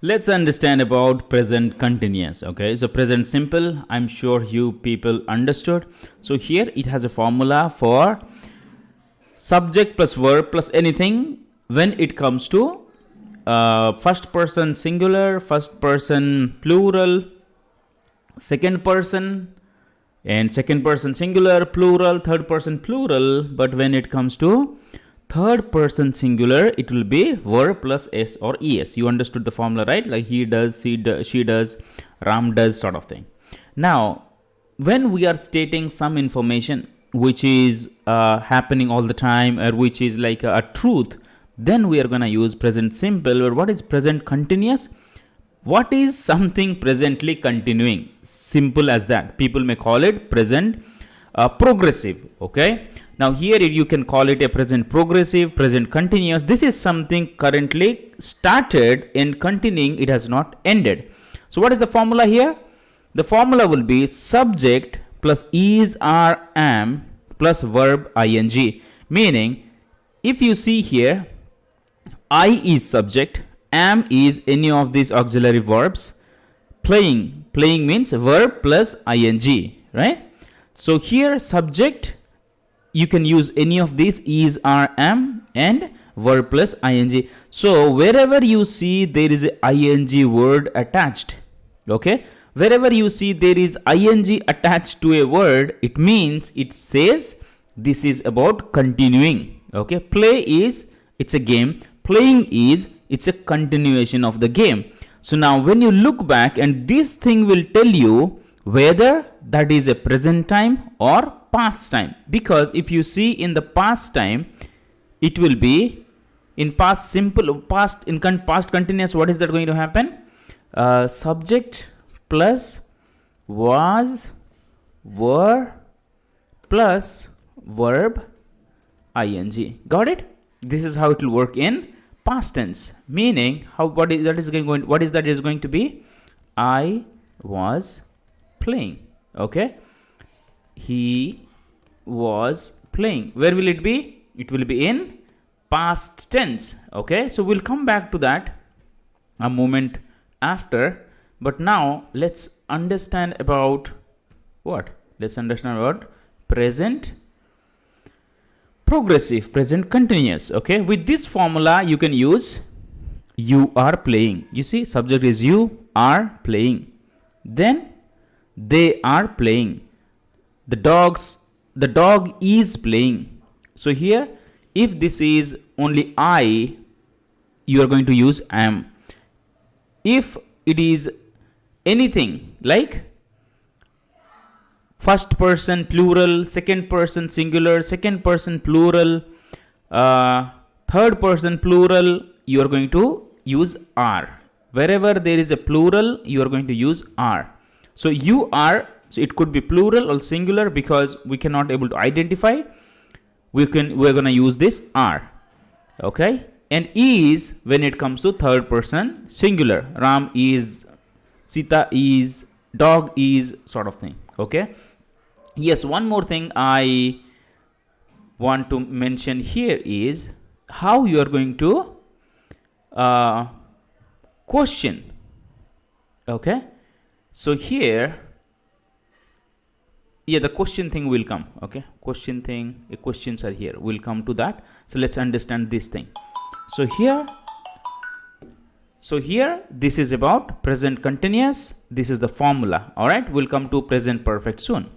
Let's understand about present continuous. Okay, so present simple, I'm sure you people understood. So here it has a formula for subject plus verb plus anything when it comes to first person singular, first person plural, second person, and second person singular, plural, third person plural. But when it comes to third person singular, it will be verb plus s or es. You understood the formula, right? Like he does, she does, Ram does, sort of thing. Now when we are stating some information which is happening all the time, or which is like a truth, then we are going to use present simple. Or what is present continuous? What is something presently continuing? Simple as that. People may call it present progressive. Okay, now here you can call it a present progressive, present continuous. This is something currently started and continuing, it has not ended. So what is the formula here? The formula will be subject plus is, are, am plus verb ing. Meaning, if you see here, I is subject, am is any of these auxiliary verbs, playing means verb plus ing, right? So here subject, you can use any of these is, are, am, and verb plus ing. So wherever you see there is a ing word attached, okay, wherever you see there is ing attached to a word, it means it says this is about continuing. Okay, play is, it's a game, playing is, it's a continuation of the game. So now when you look back, and this thing will tell you whether that is a present time or past time, because if you see in the past time, it will be in past simple, past in past continuous. What is that going to happen? Subject plus was, were plus verb ing. Got it? This is how it will work in past tense. Meaning, what is that is going to be? I was playing. Okay, he was playing. Where will it be? It will be in past tense. Okay, so we'll come back to that a moment after. But now let's understand about what? Let's understand about present progressive, present continuous. Okay, with this formula you can use you are playing. You see, subject is you are playing, then they are playing, the dog is playing. So here, if this is only I, you are going to use am. If it is anything like first person plural, second person singular, second person plural, third person plural, you are going to use are. Wherever there is a plural, you are going to use are. So you are, so it could be plural or singular, because we cannot able to identify. We're going to use this are. Okay, and is when it comes to third person singular. Ram is, Sita is, dog is, sort of thing. Okay. Yes, one more thing I want to mention here is how you are going to question. Okay, so here, yeah, the question thing will come. Okay, question thing, questions are here, we'll come to that. So let's understand this thing. So here this is about present continuous. This is the formula. All right, we'll come to present perfect soon.